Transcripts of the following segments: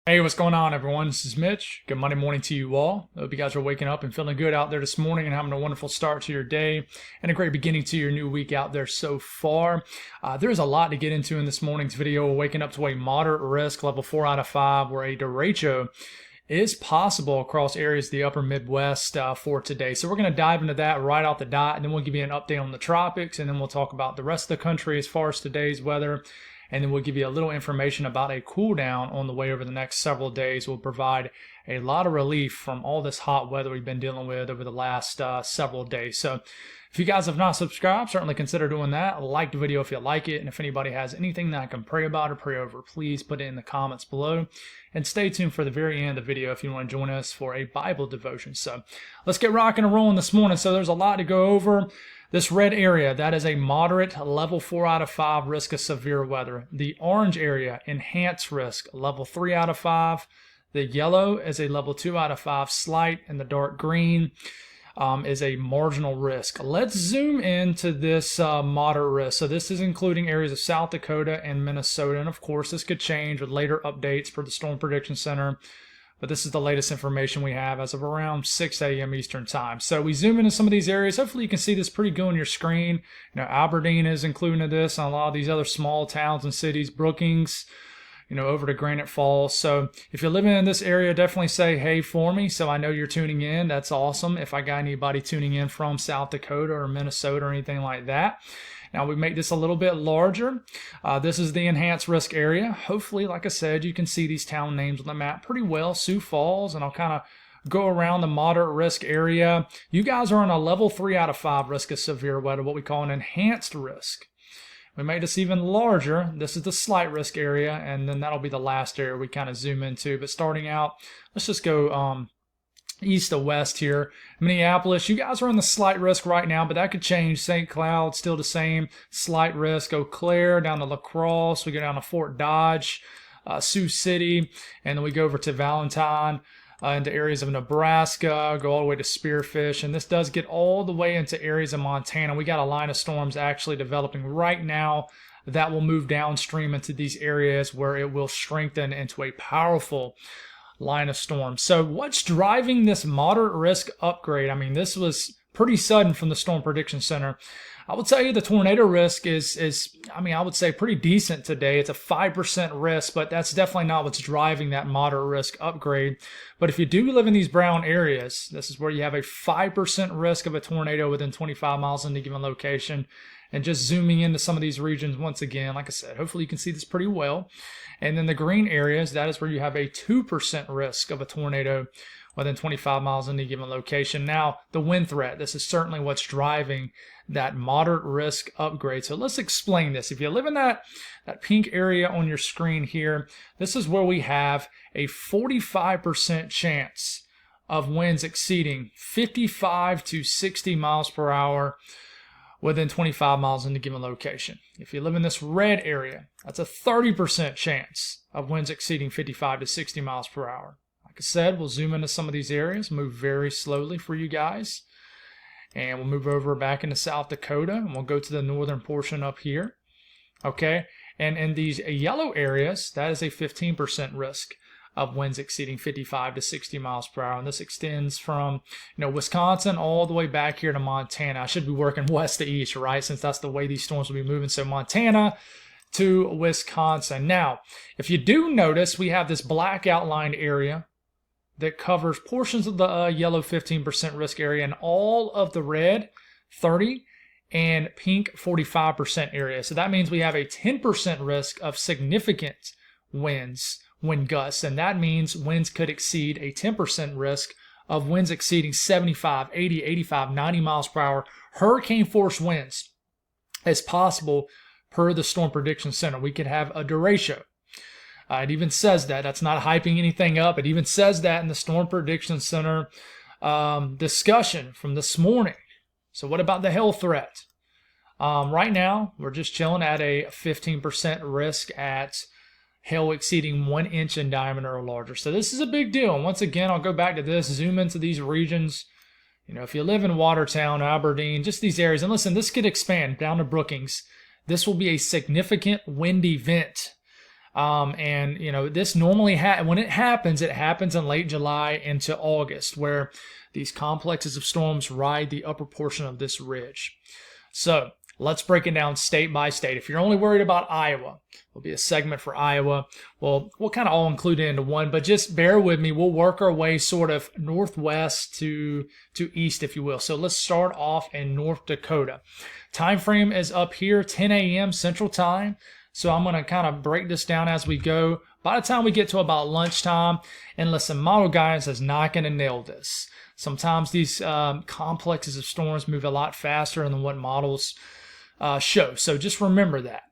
Hey, what's going on, everyone? This is Mitch. Good Monday morning to you all. I hope you guys are waking up and feeling good out there this morning and having a wonderful start to your day and a great beginning to your new week out there so far. There's a lot to get into in this morning's video. We're waking up to a moderate risk, level 4 out of 5, where a derecho is possible across areas of the upper Midwest for today. So we're going to dive into that right off the dot, and then we'll give you an update on the tropics, and then we'll talk about the rest of the country as far as today's weather. And then we'll give you a little information about a cool down on the way over the next several days. Will provide a lot of relief from all this hot weather we've been dealing with over the last several days. So if you guys have not subscribed, certainly consider doing that. Like the video if you like it. And if anybody has anything that I can pray about or pray over, please put it in the comments below. And stay tuned for the very end of the video if you want to join us for a Bible devotion. So let's get rocking and rolling this morning. So there's a lot to go over. This red area, that is a moderate level 4 out of 5 risk of severe weather. The orange area, enhanced risk, level 3 out of 5. The yellow is a level 2 out of 5 slight, and the dark green is a marginal risk. Let's zoom into this moderate risk. So this is including areas of South Dakota and Minnesota, and of course this could change with later updates for the Storm Prediction Center. But this is the latest information we have as of around 6 a.m. Eastern Time. So we zoom into some of these areas. Hopefully you can see this pretty good on your screen. You know, Aberdeen is included in this, and a lot of these other small towns and cities, Brookings, over to Granite Falls. So if you're living in this area, definitely say hey for me so I know you're tuning in. That's awesome. If I got anybody tuning in from South Dakota or Minnesota or anything like that. Now we make this a little bit larger. This is the enhanced risk area. Hopefully, like I said, you can see these town names on the map pretty well. Sioux Falls, and I'll kind of go around the moderate risk area. You guys are on a level 3 out of 5 risk of severe weather, what we call an enhanced risk. We made this even larger. This is the slight risk area, and then that'll be the last area we kind of zoom into. But starting out, let's just go east to west here. Minneapolis, you guys are on the slight risk right now, but that could change. St. Cloud, still the same, slight risk. Eau Claire, down to La Crosse. We go down to Fort Dodge, Sioux City, and then we go over to Valentine, into areas of Nebraska, go all the way to Spearfish, and this does get all the way into areas of Montana. We got a line of storms actually developing right now that will move downstream into these areas where it will strengthen into a powerful line of storms. So what's driving this moderate risk upgrade? I mean, this was pretty sudden from the Storm Prediction Center. I would tell you the tornado risk is I would say pretty decent today. It's a 5% risk, but that's definitely not what's driving that moderate risk upgrade. But if you do live in these brown areas, this is where you have a 5% risk of a tornado within 25 miles in a given location. And just zooming into some of these regions once again, like I said, hopefully you can see this pretty well. And then the green areas, that is where you have a 2% risk of a tornado within 25 miles in a given location. Now, the wind threat, this is certainly what's driving that moderate risk upgrade. So let's explain this. If you live in that pink area on your screen here, this is where we have a 45% chance of winds exceeding 55 to 60 miles per hour within 25 miles in a given location. If you live in this red area, that's a 30% chance of winds exceeding 55 to 60 miles per hour. Like I said, we'll zoom into some of these areas, move very slowly for you guys. And we'll move over back into South Dakota, and we'll go to the northern portion up here. Okay, and in these yellow areas, that is a 15% risk of winds exceeding 55 to 60 miles per hour. And this extends from, Wisconsin all the way back here to Montana. I should be working west to east, right? Since that's the way these storms will be moving. So Montana to Wisconsin. Now, if you do notice, we have this black outlined area that covers portions of the yellow 15% risk area and all of the red 30 and pink 45% area. So that means we have a 10% risk of significant wind gusts, and that means winds could exceed a 10% risk of winds exceeding 75, 80, 85, 90 miles per hour. Hurricane force winds is possible per the Storm Prediction Center. We could have a derecho. It even says that. That's not hyping anything up. It even says that in the Storm Prediction Center discussion from this morning. So what about the hail threat? Right now, we're just chilling at a 15% risk at hail exceeding 1 inch in diameter or larger. So this is a big deal. And once again, I'll go back to this, zoom into these regions. If you live in Watertown, Aberdeen, just these areas, and listen, this could expand down to Brookings. This will be a significant wind event. And you know, this normally when it happens in late July into August, where these complexes of storms ride the upper portion of this ridge. So let's break it down state by state. If you're only worried about Iowa, there'll be a segment for Iowa. Well, we'll kind of all include it into one, but just bear with me. We'll work our way sort of northwest to east, if you will. So let's start off in North Dakota. Time frame is up here, 10 a.m. Central Time. So I'm going to kind of break this down as we go. By the time we get to about lunchtime, and listen, model guidance is not going to nail this. Sometimes these complexes of storms move a lot faster than what models show. So just remember that.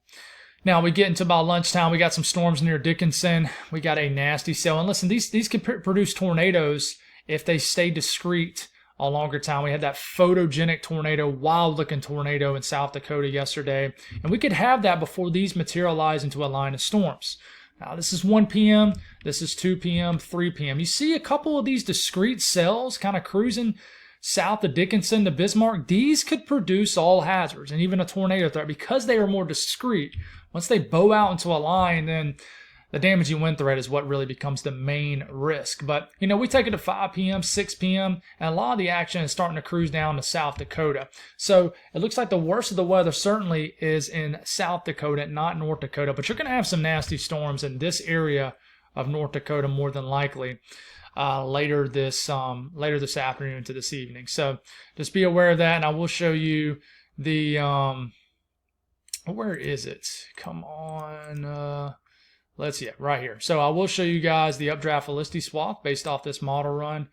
Now we get into about lunchtime. We got some storms near Dickinson. We got a nasty cell. And listen, these can produce tornadoes if they stay discrete a longer time. We had that photogenic tornado, wild-looking tornado in South Dakota yesterday. And we could have that before these materialize into a line of storms. Now, this is 1 p.m., this is 2 p.m., 3 p.m. You see a couple of these discrete cells kind of cruising south of Dickinson to Bismarck. These could produce all hazards and even a tornado threat because they are more discrete. Once they bow out into a line, then the damaging wind threat is what really becomes the main risk. But, you know, we take it to 5 p.m., 6 p.m., and a lot of the action is starting to cruise down to South Dakota. So it looks like the worst of the weather certainly is in South Dakota, not North Dakota. But you're going to have some nasty storms in this area of North Dakota more than likely later this afternoon to this evening. So just be aware of that, and I will show you the where is it? Come on. Let's see, right here. So I will show you guys the updraft velocity swath based off this model run.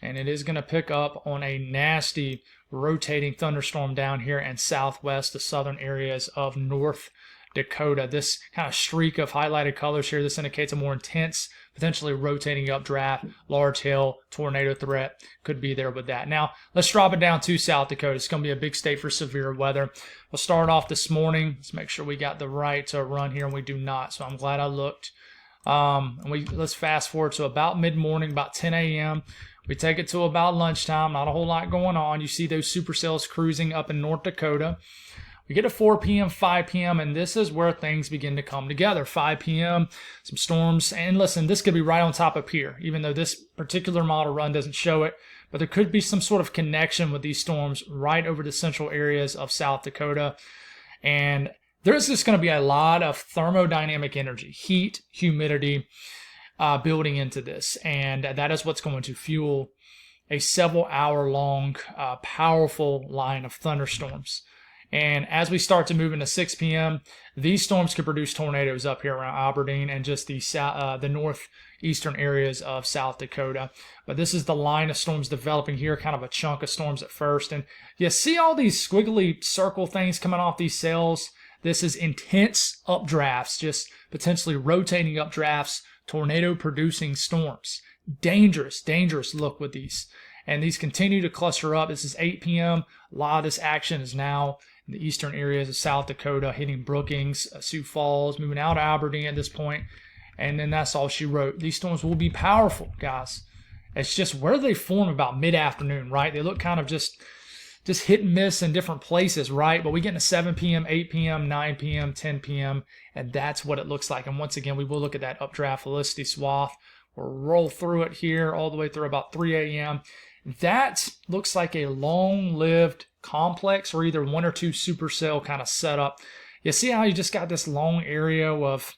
And it is going to pick up on a nasty rotating thunderstorm down here in southwest to southern areas of North Dakota. This kind of streak of highlighted colors here, this indicates a more intense, potentially rotating updraft, large hail, tornado threat could be there with that. Now, let's drop it down to South Dakota. It's going to be a big state for severe weather. We'll start off this morning. Let's make sure we got the right run here, and we do not, so I'm glad I looked. Let's fast forward to about mid-morning, about 10 a.m. We take it to about lunchtime, not a whole lot going on. You see those supercells cruising up in North Dakota. We get to 4 p.m., 5 p.m., and this is where things begin to come together. 5 p.m., some storms. And listen, this could be right on top of here, even though this particular model run doesn't show it. But there could be some sort of connection with these storms right over the central areas of South Dakota. And there's just going to be a lot of thermodynamic energy, heat, humidity building into this. And that is what's going to fuel a several hour long, powerful line of thunderstorms. And as we start to move into 6 p.m., these storms could produce tornadoes up here around Aberdeen and just the northeastern areas of South Dakota. But this is the line of storms developing here, kind of a chunk of storms at first. And you see all these squiggly circle things coming off these cells? This is intense updrafts, just potentially rotating updrafts, tornado-producing storms. Dangerous, dangerous look with these. And these continue to cluster up. This is 8 p.m. A lot of this action is now in the eastern areas of South Dakota, hitting Brookings, Sioux Falls, moving out of Aberdeen at this point. And then that's all she wrote. These storms will be powerful, guys. It's just where they form about mid-afternoon, right? They look kind of just hit and miss in different places, right? But we get into 7 p.m., 8 p.m., 9 p.m., 10 p.m., and that's what it looks like. And once again, we will look at that updraft velocity swath. We'll roll through it here all the way through about 3 a.m. That looks like a long-lived complex or either one or two supercell kind of setup. You see how you just got this long area of,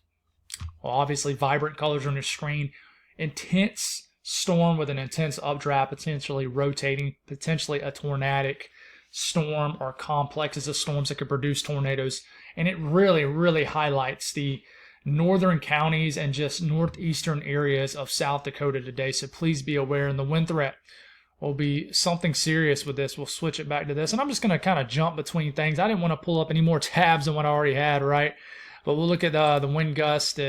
well, obviously vibrant colors on your screen. Intense storm with an intense updraft, potentially rotating, potentially a tornadic storm or complexes of storms that could produce tornadoes. And it really, really highlights the northern counties and just northeastern areas of South Dakota today. So please be aware. And the wind threat will be something serious with this. We'll switch it back to this. And I'm just going to kind of jump between things. I didn't want to pull up any more tabs than what I already had, right? But we'll look at the wind gust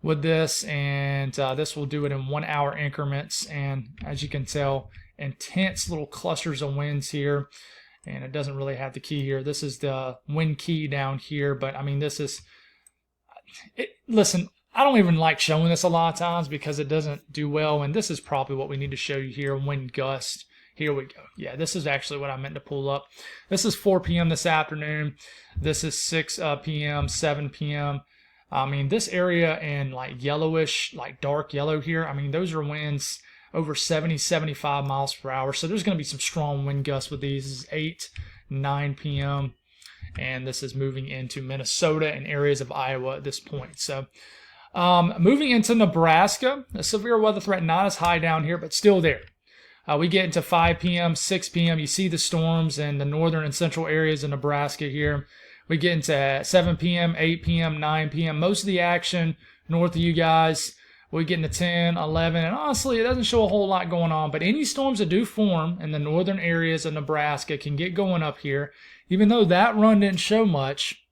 with this. And this will do it in 1 hour increments. And as you can tell, intense little clusters of winds here. And it doesn't really have the key here. This is the wind key down here. But, I mean, this is... listen, I don't even like showing this a lot of times because it doesn't do well, and this is probably what we need to show you here, wind gust. Here we go. Yeah, this is actually what I meant to pull up. This is 4 p.m. this afternoon. This is 6 p.m., 7 p.m. I mean, this area in like yellowish, like dark yellow here, I mean, those are winds over 70, 75 miles per hour. So there's going to be some strong wind gusts with these. This is 8, 9 p.m. And this is moving into Minnesota and areas of Iowa at this point. So moving into Nebraska, a severe weather threat not as high down here, but still there. We get into 5 p.m., 6 p.m. You see the storms in the northern and central areas of Nebraska here. We get into 7 p.m., 8 p.m., 9 p.m. Most of the action north of you guys. We get into 10, 11, and honestly, it doesn't show a whole lot going on. But any storms that do form in the northern areas of Nebraska can get going up here. Even though that run didn't show much,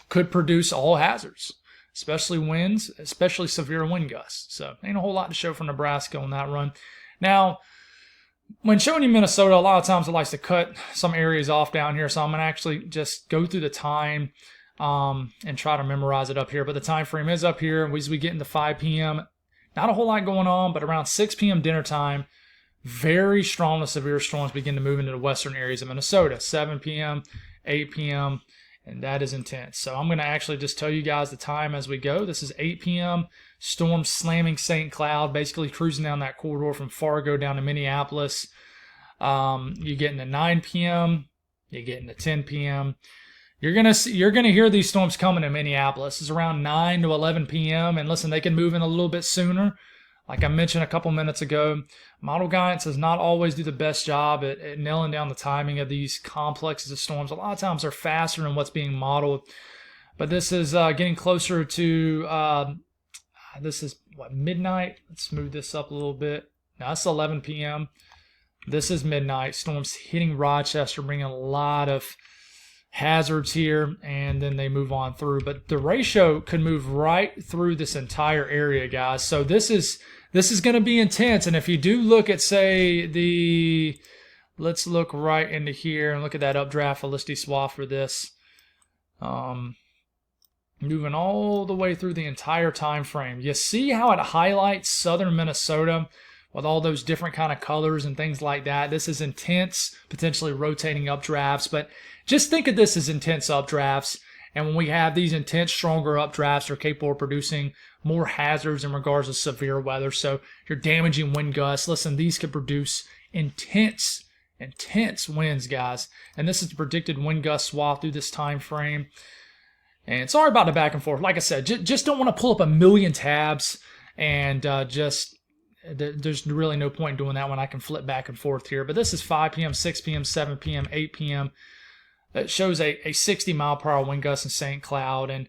could produce all hazards, especially winds, especially severe wind gusts. So ain't a whole lot to show for Nebraska on that run. Now, when showing you Minnesota, a lot of times it likes to cut some areas off down here. So I'm going to actually just go through the time and try to memorize it up here. But the time frame is up here. As we get into 5 p.m., not a whole lot going on, but around 6 p.m. dinner time, very strong to severe storms begin to move into the western areas of Minnesota. 7 p.m., 8 p.m., and that is intense. So I'm going to actually just tell you guys the time as we go. This is 8 p.m., storm slamming St. Cloud, basically cruising down that corridor from Fargo down to Minneapolis. You get into 9 p.m., you get into 10 p.m., You're gonna hear these storms coming in Minneapolis. It's around 9 to 11 p.m. And listen, they can move in a little bit sooner. Like I mentioned a couple minutes ago, model guidance does not always do the best job at nailing down the timing of these complexes of storms. A lot of times they're faster than what's being modeled. But this is getting closer to, this is what, midnight? Let's move this up a little bit. Now it's 11 p.m. This is midnight. Storms hitting Rochester, bringing a lot of hazards here, and then they move on through. But Derecho could move right through this entire area, guys. So this is going to be intense. And if you do look at, say, let's look right into here and look at that updraft velocity swath for this. Moving all the way through the entire time frame. You see how it highlights southern Minnesota with all those different kind of colors and things like that. This is intense, potentially rotating updrafts, but just think of this as intense updrafts. And when we have these intense, stronger updrafts, they're capable of producing more hazards in regards to severe weather. So you're damaging wind gusts. Listen, these could produce intense winds, guys. And this is the predicted wind gust swath through this time frame. And sorry about the back and forth. Like I said, just don't want to pull up a million tabs and there's really no point in doing that when I can flip back and forth here. But this is 5 p.m., 6 p.m., 7 p.m., 8 p.m. It shows a 60 mile per hour wind gust in St. Cloud. And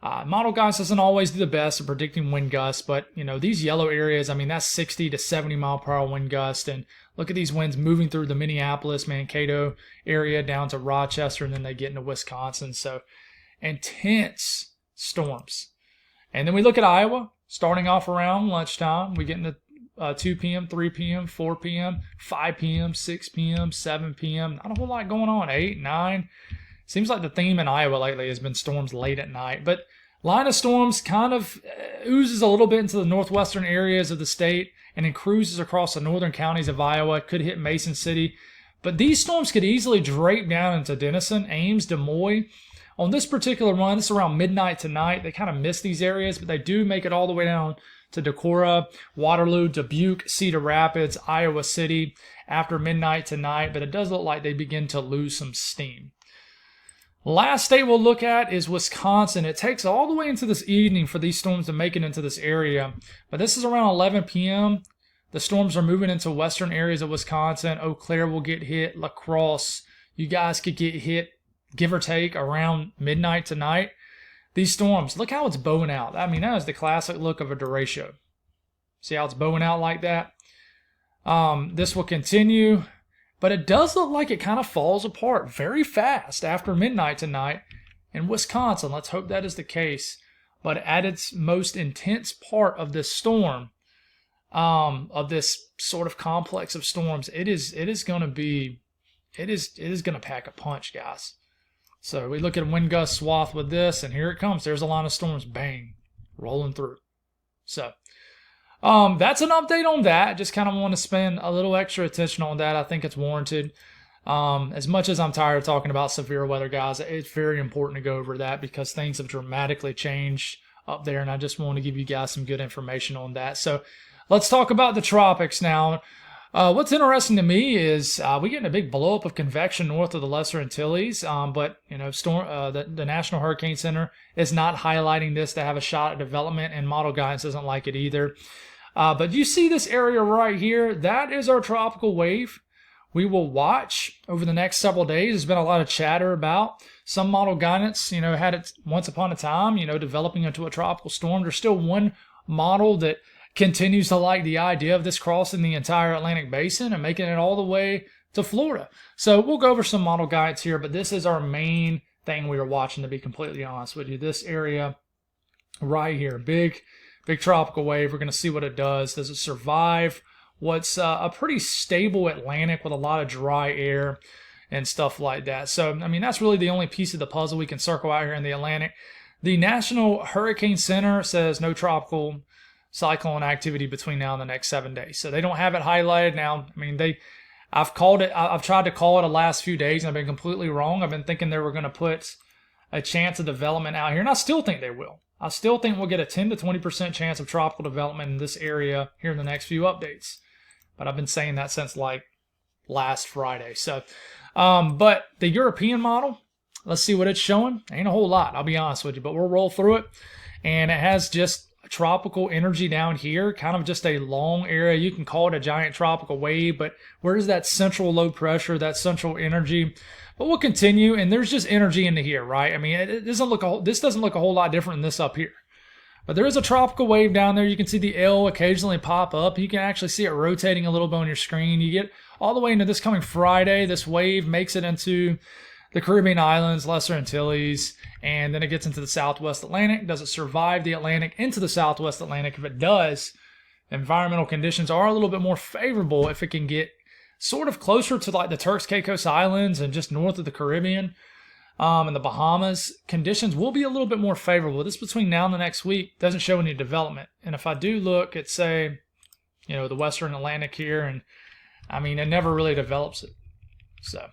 model guidance doesn't always do the best at predicting wind gusts. But, you know, these yellow areas, I mean, that's 60 to 70 mile per hour wind gust. And look at these winds moving through the Minneapolis, Mankato area down to Rochester, and then they get into Wisconsin. So intense storms. And then we look at Iowa, starting off around lunchtime. We get into 2 p.m., 3 p.m., 4 p.m., 5 p.m., 6 p.m., 7 p.m. Not a whole lot going on. 8, 9. Seems like the theme in Iowa lately has been storms late at night. But line of storms kind of oozes a little bit into the northwestern areas of the state and then cruises across the northern counties of Iowa. Could hit Mason City. But these storms could easily drape down into Denison, Ames, Des Moines. On this particular run, it's around midnight tonight. They kind of miss these areas, but they do make it all the way down to Decorah, Waterloo, Dubuque, Cedar Rapids, Iowa City after midnight tonight, but it does look like they begin to lose some steam. Last state we'll look at is Wisconsin. It takes all the way into this evening for these storms to make it into this area, but this is around 11 p.m. The storms are moving into western areas of Wisconsin. Eau Claire will get hit. La Crosse, you guys could get hit, give or take, around midnight tonight. These storms, look how it's bowing out. I mean, that is the classic look of a derecho. See how it's bowing out like that? This will continue, but it does look like it kind of falls apart very fast after midnight tonight in Wisconsin. Let's hope that is the case. But at its most intense part of this storm, of this sort of complex of storms, it is going to pack a punch, guys. So we look at a wind gust swath with this, and here it comes. There's a line of storms, bang, rolling through. So that's an update on that. Just kind of want to spend a little extra attention on that. I think it's warranted. As much as I'm tired of talking about severe weather, guys, it's very important to go over that because things have dramatically changed up there, and I just want to give you guys some good information on that. So let's talk about the tropics now. What's interesting to me is we're getting a big blowup of convection north of the Lesser Antilles, but the National Hurricane Center is not highlighting this to have a shot at development, and model guidance doesn't like it either. But you see this area right here? That is our tropical wave. We will watch over the next several days. There's been a lot of chatter about some model guidance, had it once upon a time, developing into a tropical storm. There's still one model that continues to like the idea of this crossing the entire Atlantic basin and making it all the way to Florida. So we'll go over some model guides here, but this is our main thing we are watching, to be completely honest with you. This area right here, big tropical wave. We're going to see what it does. Does it survive what's a pretty stable Atlantic with a lot of dry air and stuff like that? So, that's really the only piece of the puzzle we can circle out here in the Atlantic. The National Hurricane Center says no tropical cyclone activity between now and the next 7 days. So they don't have it highlighted now. I've tried to call it the last few days, and I've been completely wrong. I've been thinking they were going to put a chance of development out here, and I still think they will. I still think we'll get a 10 to 20% chance of tropical development in this area here in the next few updates. But I've been saying that since like last Friday. So, but the European model, let's see what it's showing. Ain't a whole lot, I'll be honest with you, but we'll roll through it. And it has just tropical energy down here, kind of just a long area. You can call it a giant tropical wave, but where's that central low pressure, that central energy? But we'll continue, and there's just energy into here, right? This doesn't look a whole lot different than this up here. But there is a tropical wave down there. You can see the L occasionally pop up. You can actually see it rotating a little bit on your screen. You get all the way into this coming Friday. This wave makes it into the Caribbean islands, Lesser Antilles, and then it gets into the Southwest Atlantic. Does it survive the Atlantic into the Southwest Atlantic? If it does, environmental conditions are a little bit more favorable if it can get sort of closer to like the Turks Caicos Islands and just north of the Caribbean and the Bahamas. Conditions will be a little bit more favorable. This between now and the next week doesn't show any development. And if I do look at, say, the Western Atlantic here, and it never really develops it. So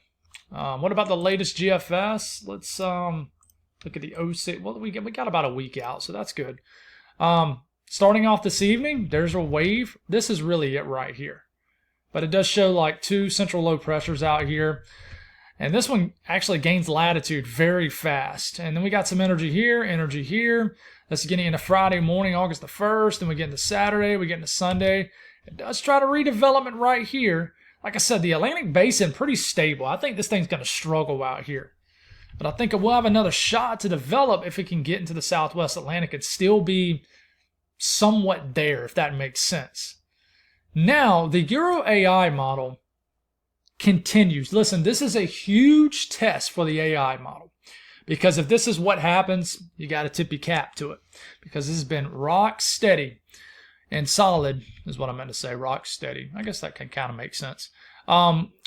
what about the latest GFS? Let's look at the 06. Well, we got about a week out, so that's good. Starting off this evening, there's a wave. This is really it right here. But it does show like two central low pressures out here. And this one actually gains latitude very fast. And then we got some energy here, energy here. That's getting into Friday morning, August the 1st. Then we get into Saturday, we get into Sunday. It does try to redevelopment right here. Like I said, the Atlantic Basin, pretty stable. I think this thing's going to struggle out here. But I think it will have another shot to develop if it can get into the Southwest Atlantic and still be somewhat there, if that makes sense. Now, the Euro AI model continues. Listen, this is a huge test for the AI model. Because if this is what happens, you got to tip your cap to it. Because this has been rock steady and solid, is what I meant to say, rock steady. I guess that can kind of make sense.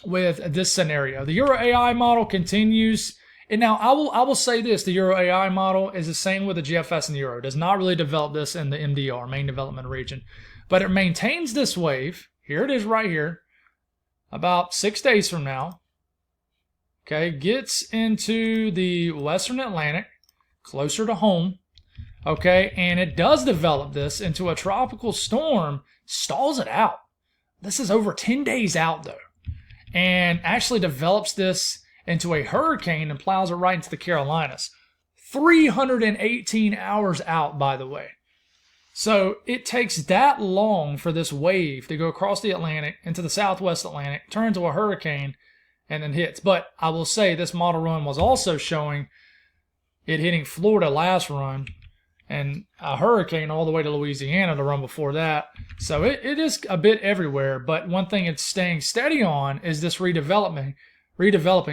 With this scenario, the Euro AI model continues. And now I will say this, the Euro AI model is the same with the GFS and the Euro. It does not really develop this in the MDR, main development region. But it maintains this wave. Here it is right here. About 6 days from now. Okay, gets into the Western Atlantic, closer to home. Okay, and it does develop this into a tropical storm, stalls it out. This is over 10 days out though. And actually develops this into a hurricane and plows it right into the Carolinas. 318 hours out, by the way. So it takes that long for this wave to go across the Atlantic into the Southwest Atlantic, turn into a hurricane, and then hits. But I will say this model run was also showing it hitting Florida last run and a hurricane all the way to Louisiana the run before that. So it is a bit everywhere. But one thing it's staying steady on is this redeveloping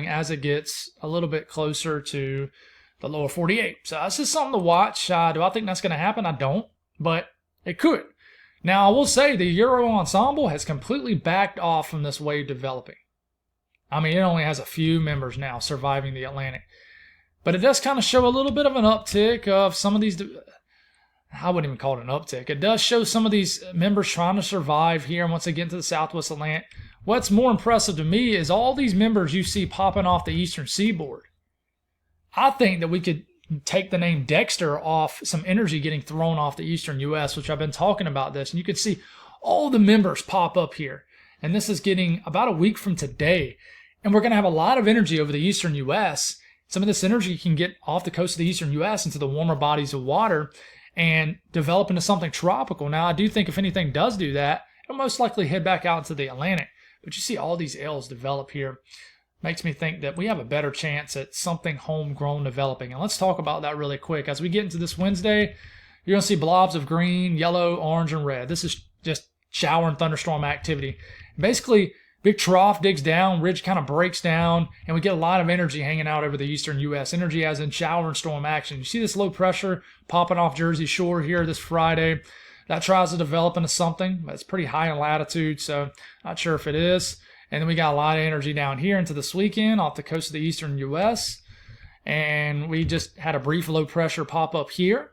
as it gets a little bit closer to the lower 48. So that's just something to watch. Do I think that's going to happen? I don't. But it could. Now, I will say the Euro ensemble has completely backed off from this wave developing. It only has a few members now surviving the Atlantic. But it does kind of show a little bit of an uptick of some of these. I wouldn't even call it an uptick. It does show some of these members trying to survive here once they get into the Southwest Atlantic. What's more impressive to me is all these members you see popping off the eastern seaboard. I think that we could take the name Dexter off some energy getting thrown off the eastern U.S., which I've been talking about this. And you can see all the members pop up here. And this is getting about a week from today. And we're going to have a lot of energy over the eastern U.S. Some of this energy can get off the coast of the eastern U.S. into the warmer bodies of water and develop into something tropical. Now, I do think if anything does do that, it'll most likely head back out into the Atlantic. But you see all these L's develop here. Makes me think that we have a better chance at something homegrown developing. And let's talk about that really quick. As we get into this Wednesday, you're going to see blobs of green, yellow, orange, and red. This is just shower and thunderstorm activity. Basically, big trough digs down, ridge kind of breaks down, and we get a lot of energy hanging out over the eastern U.S. Energy as in shower and storm action. You see this low pressure popping off Jersey Shore here this Friday. That tries to develop into something, but it's pretty high in latitude, so not sure if it is. And then we got a lot of energy down here into this weekend off the coast of the eastern U.S. And we just had a brief low pressure pop up here.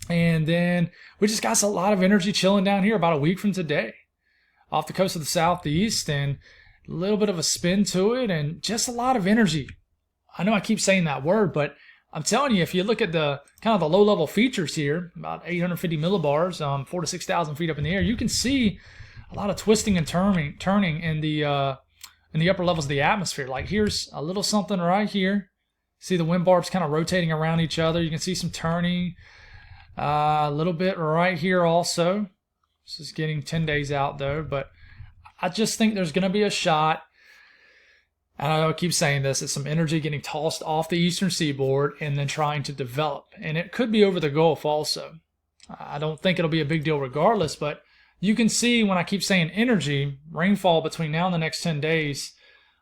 And then we just got a lot of energy chilling down here about a week from today off the coast of the southeast, and a little bit of a spin to it and just a lot of energy. I know I keep saying that word, but I'm telling you, if you look at the kind of the low-level features here, about 850 millibars, 4,000 to 6,000 feet up in the air, you can see a lot of twisting and turning in the upper levels of the atmosphere. Like here's a little something right here. See the wind barbs kind of rotating around each other. You can see some turning. A little bit right here also. This is getting 10 days out though, but I just think there's going to be a shot. And I keep saying this, it's some energy getting tossed off the eastern seaboard and then trying to develop. And it could be over the Gulf also. I don't think it'll be a big deal regardless, but you can see when I keep saying energy, rainfall between now and the next 10 days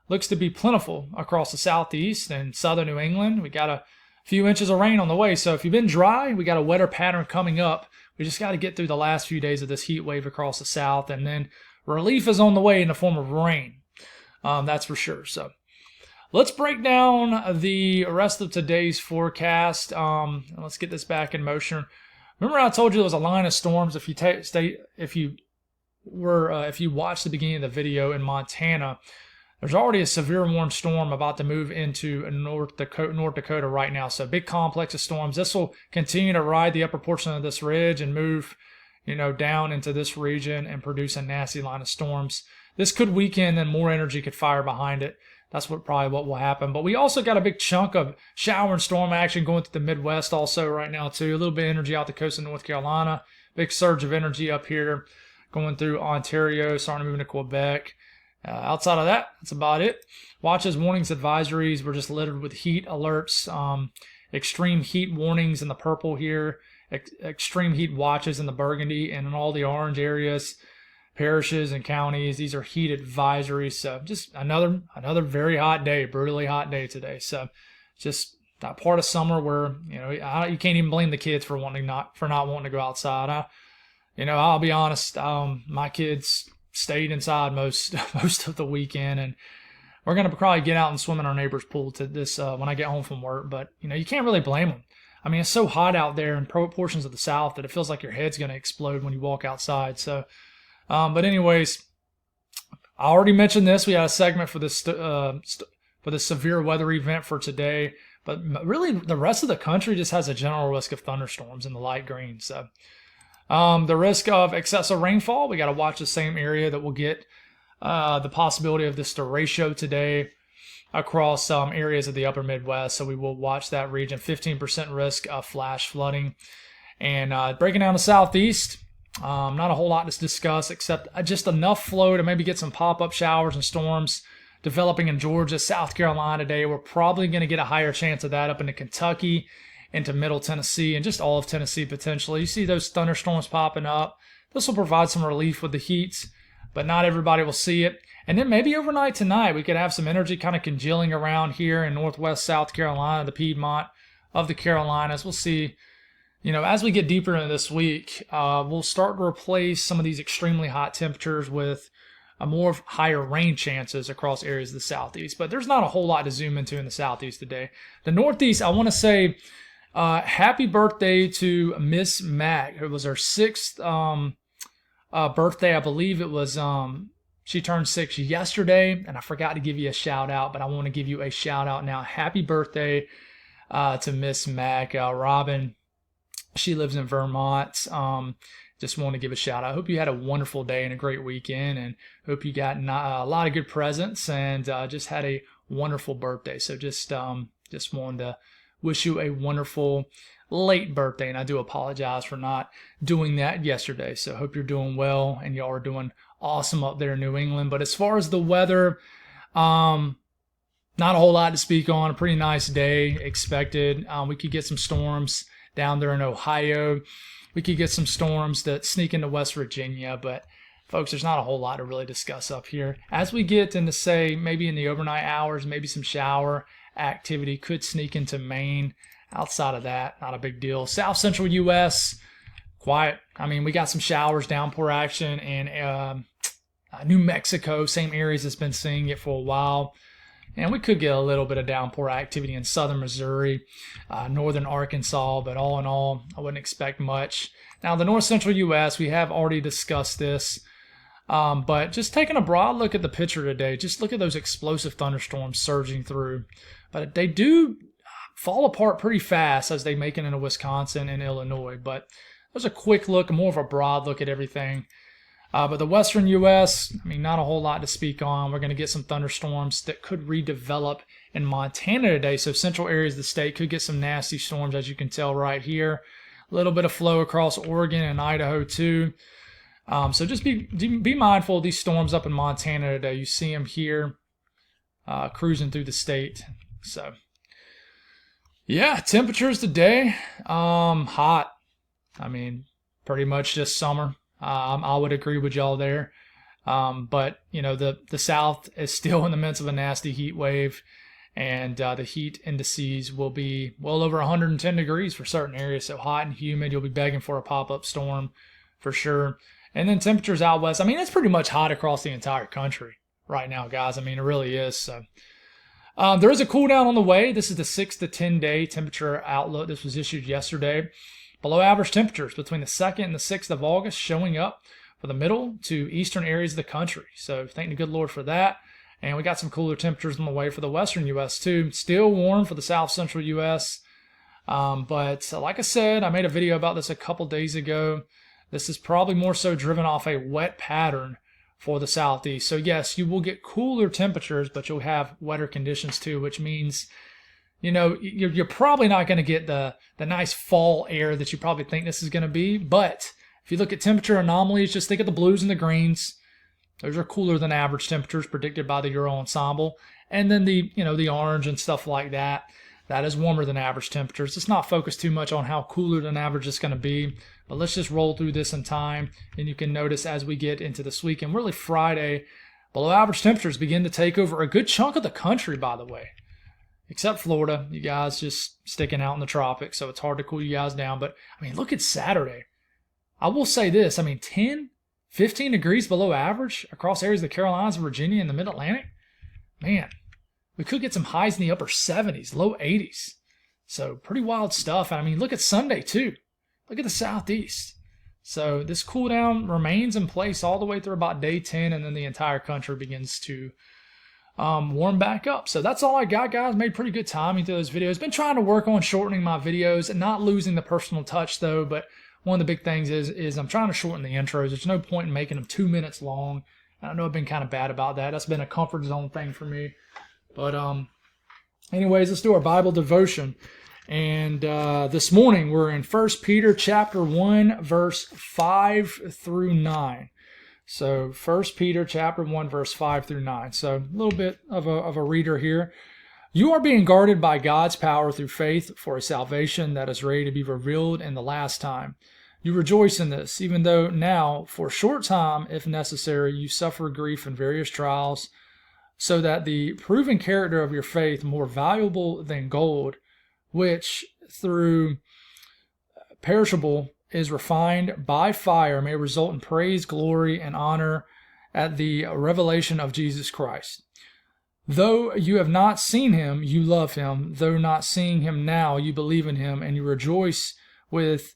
looks to be plentiful across the southeast and southern New England. We got a few inches of rain on the way. So if you've been dry, we got a wetter pattern coming up. We just got to get through the last few days of this heat wave across the south, and then relief is on the way in the form of rain. That's for sure. So let's break down the rest of today's forecast. Let's get this back in motion. Remember, I told you there was a line of storms. If you watched the beginning of the video in Montana, there's already a severe warm storm about to move into North Dakota right now. So big complex of storms. This will continue to ride the upper portion of this ridge and move, down into this region and produce a nasty line of storms. This could weaken and more energy could fire behind it. That's probably what will happen. But we also got a big chunk of shower and storm action going through the Midwest also right now too. A little bit of energy out the coast of North Carolina. Big surge of energy up here going through Ontario, starting to move into Quebec. Outside of that, that's about it. Watches, warnings, advisories. We're just littered with heat alerts. Extreme heat warnings in the purple here. Extreme heat watches in the burgundy, and in all the orange areas, parishes and counties. These are heat advisories. So just another very hot day, brutally hot day today. So just that part of summer where you can't even blame the kids for not wanting to go outside. I'll be honest. My kids stayed inside most of the weekend, and we're gonna probably get out and swim in our neighbor's pool to this when I get home from work. But you can't really blame them. I mean, it's so hot out there in portions of the South that it feels like your head's gonna explode when you walk outside. So, but anyways, I already mentioned this. We had a segment for this severe weather event for today, but really the rest of the country just has a general risk of thunderstorms in the light green. So. The risk of excessive rainfall, we got to watch the same area that will get the possibility of this derecho today across some areas of the upper Midwest. So we will watch that region. 15% risk of flash flooding. And breaking down the southeast, not a whole lot to discuss except just enough flow to maybe get some pop-up showers and storms developing in Georgia, South Carolina today. We're probably going to get a higher chance of that up into Kentucky, into Middle Tennessee, and just all of Tennessee potentially. You see those thunderstorms popping up. This will provide some relief with the heat, but not everybody will see it. And then maybe overnight tonight, we could have some energy kind of congealing around here in northwest South Carolina, the Piedmont of the Carolinas. We'll see, as we get deeper into this week, we'll start to replace some of these extremely hot temperatures with a more higher rain chances across areas of the southeast. But there's not a whole lot to zoom into in the southeast today. The northeast, I want to say, Happy birthday to Miss Mac. It was her 6th birthday. I believe it was, she turned 6 yesterday, and I forgot to give you a shout out, but I want to give you a shout out now. Happy birthday to Miss Mac. Robin, she lives in Vermont. Just want to give a shout out. I hope you had a wonderful day and a great weekend, and hope you got a lot of good presents and just had a wonderful birthday. So just wanted to wish you a wonderful late birthday, and I do apologize for not doing that yesterday. So hope you're doing well and y'all are doing awesome up there in New England. But as far as the weather, not a whole lot to speak on. A pretty nice day expected. We could get some storms down there in Ohio. We could get some storms that sneak into West Virginia, but folks, there's not a whole lot to really discuss up here. As we get into, say, maybe in the overnight hours, maybe some shower activity could sneak into Maine. Outside of that, not a big deal. South Central U.S., quiet. I mean, we got some showers, downpour action in New Mexico, same areas that's been seeing it for a while. And we could get a little bit of downpour activity in southern Missouri, northern Arkansas, but all in all, I wouldn't expect much. Now, the north central U.S., we have already discussed this, but just taking a broad look at the picture today, just look at those explosive thunderstorms surging through. But they do fall apart pretty fast as they make it into Wisconsin and Illinois. But there's a quick look, more of a broad look at everything. But the western U.S., I mean, not a whole lot to speak on. We're going to get some thunderstorms that could redevelop in Montana today. So central areas of the state could get some nasty storms, as you can tell right here. A little bit of flow across Oregon and Idaho too. So just be mindful of these storms up in Montana today. You see them here cruising through the state. So yeah, temperatures today, hot. I mean, pretty much just summer. I would agree with y'all there. But, you know, the South is still in the midst of a nasty heat wave, and the heat indices will be well over 110 degrees for certain areas. So hot and humid. You'll be begging for a pop-up storm for sure. And then temperatures out west. I mean, it's pretty much hot across the entire country right now, guys. I mean, it really is. So there is a cool down on the way. This is the 6 to 10 day temperature outlook. This was issued yesterday. Below average temperatures between the 2nd and the 6th of August showing up for the middle to eastern areas of the country. So thank the good Lord for that. And we got some cooler temperatures on the way for the western U.S. too. Still warm for the south central U.S. But like I said, I made a video about this a couple days ago. This is probably more so driven off a wet pattern for the southeast. So yes, you will get cooler temperatures, but you'll have wetter conditions too, which means, you know, you're probably not going to get the nice fall air that you probably think this is going to be. But if you look at temperature anomalies, just think of the blues and the greens. Those are cooler than average temperatures predicted by the Euro Ensemble. And then the orange and stuff like that, that is warmer than average temperatures. Let's not focus too much on how cooler than average it's going to be. But let's just roll through this in time. And you can notice as we get into this week, and really Friday, below average temperatures begin to take over a good chunk of the country, by the way. Except Florida, you guys just sticking out in the tropics, so it's hard to cool you guys down. But, I mean, look at Saturday. I will say this. I mean, 10, 15 degrees below average across areas of the Carolinas, Virginia, and the Mid-Atlantic. Man, we could get some highs in the upper 70s, low 80s. So, pretty wild stuff. And, I mean, look at Sunday, too. Look at the southeast. So, this cool down remains in place all the way through about day 10, and then the entire country begins to warm back up. So that's all I got, guys. Made pretty good timing through those videos. Been trying to work on shortening my videos and not losing the personal touch though. But one of the big things is I'm trying to shorten the intros. There's no point in making them 2 minutes long. I know I've been kind of bad about that. That's been a comfort zone thing for me. But anyways, let's do our Bible devotion. And this morning we're in 1 Peter chapter 1, verse 5 through 9. So 1 Peter chapter 1, verse 5 through 9. So a little bit of a reader here. You are being guarded by God's power through faith for a salvation that is ready to be revealed in the last time. You rejoice in this, even though now, for a short time, if necessary, you suffer grief in various trials, so that the proven character of your faith, more valuable than gold, which through perishable is refined by fire, may result in praise, glory, and honor at the revelation of Jesus Christ. Though you have not seen him, you love him. Though not seeing him now, you believe in him, and you rejoice with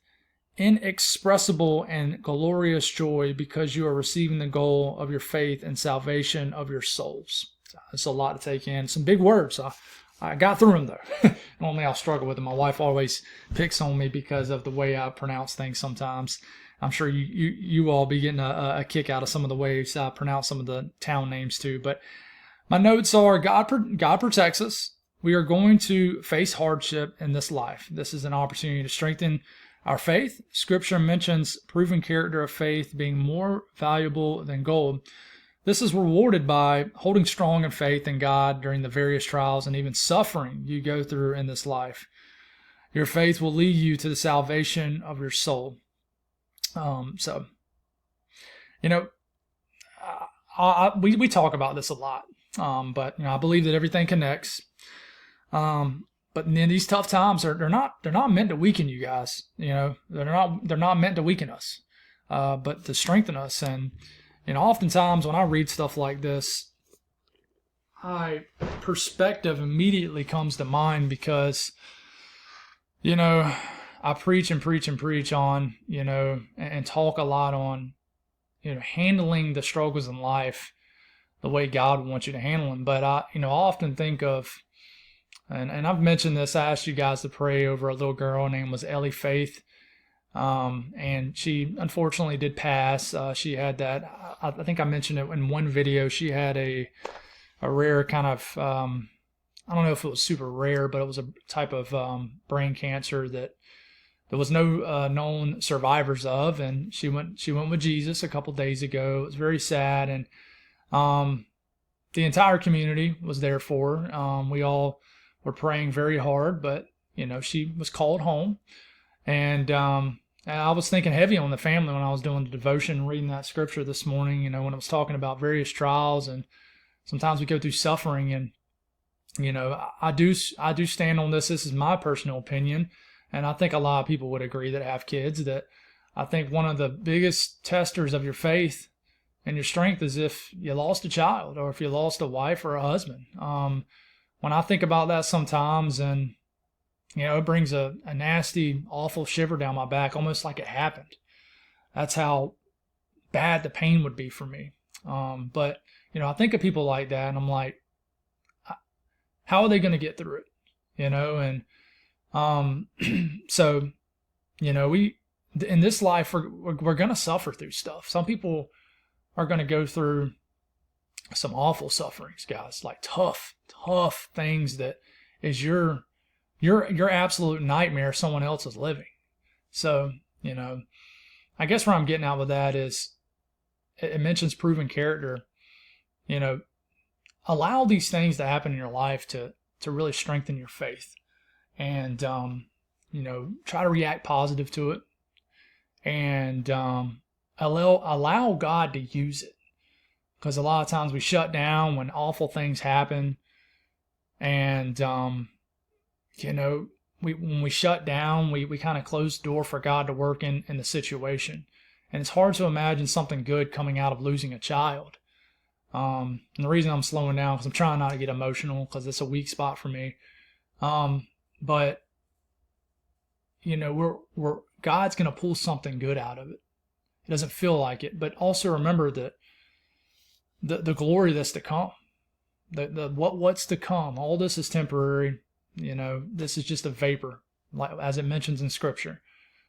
inexpressible and glorious joy because you are receiving the goal of your faith and salvation of your souls. It's a lot to take in. Some big words. I got through them, though. Normally I'll struggle with them. My wife always picks on me because of the way I pronounce things sometimes. I'm sure you all be getting a kick out of some of the ways I pronounce some of the town names too. But my notes are God protects us. We are going to face hardship in this life. This is an opportunity to strengthen our faith. Scripture mentions proven character of faith being more valuable than gold. This is rewarded by holding strong in faith in God during the various trials and even suffering you go through in this life. Your faith will lead you to the salvation of your soul. We talk about this a lot, but I believe that everything connects. But in these tough times, they're not meant to weaken you guys. They're not meant to weaken us, but to strengthen us. And oftentimes when I read stuff like this, perspective immediately comes to mind because I preach and preach and preach on and talk a lot on handling the struggles in life the way God wants you to handle them. But I often think of and I've mentioned this. I asked you guys to pray over a little girl. Her name was Ellie Faith. And she unfortunately did pass. She had that, I think I mentioned it in one video. She had a rare kind of, I don't know if it was super rare, but it was a type of brain cancer that there was no known survivors of. And she went with Jesus a couple days ago. It was very sad. And the entire community was there for her. We all were praying very hard, but she was called home. And I was thinking heavy on the family when I was doing the devotion, reading that scripture this morning, when it was talking about various trials, and sometimes we go through suffering. And I do stand on this. This is my personal opinion, and I think a lot of people would agree that have kids, that I think one of the biggest testers of your faith and your strength is if you lost a child or if you lost a wife or a husband. When I think about that sometimes, and it brings a nasty, awful shiver down my back, almost like it happened. That's how bad the pain would be for me. But I think of people like that, and I'm like, how are they going to get through it? So, we in this life we're going to suffer through stuff. Some people are going to go through some awful sufferings, guys, like tough things that is your absolute nightmare someone else is living. So, I guess where I'm getting at with that is it mentions proven character. Allow these things to happen in your life to really strengthen your faith, and try to react positive to it, and allow God to use it. Because a lot of times we shut down when awful things happen, and when we shut down, we kind of close the door for God to work in the situation. And it's hard to imagine something good coming out of losing a child. And the reason I'm slowing down, because I'm trying not to get emotional, because it's a weak spot for me. But we're God's going to pull something good out of it. It doesn't feel like it, but also remember that the glory that's to come, what's to come. All this is temporary. This is just a vapor, like as it mentions in Scripture.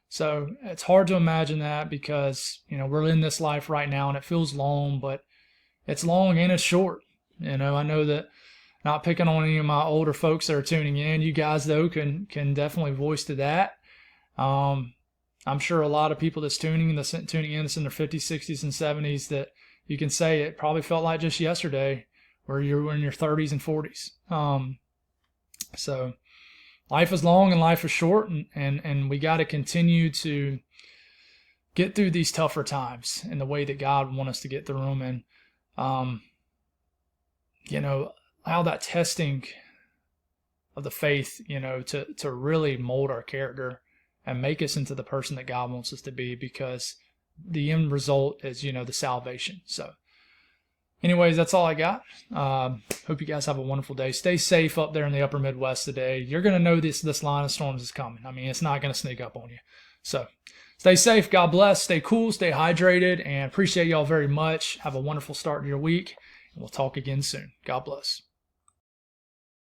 So it's hard to imagine that because we're in this life right now and it feels long, but it's long and it's short. I know that, not picking on any of my older folks that are tuning in, you guys though can definitely voice to that. I'm sure a lot of people that's tuning in that's in their 50s, 60s, and 70s, that you can say it probably felt like just yesterday, where you were in your 30s and 40s. So life is long and life is short, and we got to continue to get through these tougher times in the way that God wants us to get through them, and allow that testing of the faith, to really mold our character and make us into the person that God wants us to be, because the end result is, the salvation. So, Anyways, that's all I got. Hope you guys have a wonderful day. Stay safe up there in the upper Midwest today. You're going to know this line of storms is coming. I mean, it's not going to sneak up on you. So stay safe. God bless. Stay cool. Stay hydrated. And appreciate y'all very much. Have a wonderful start to your week. And we'll talk again soon. God bless.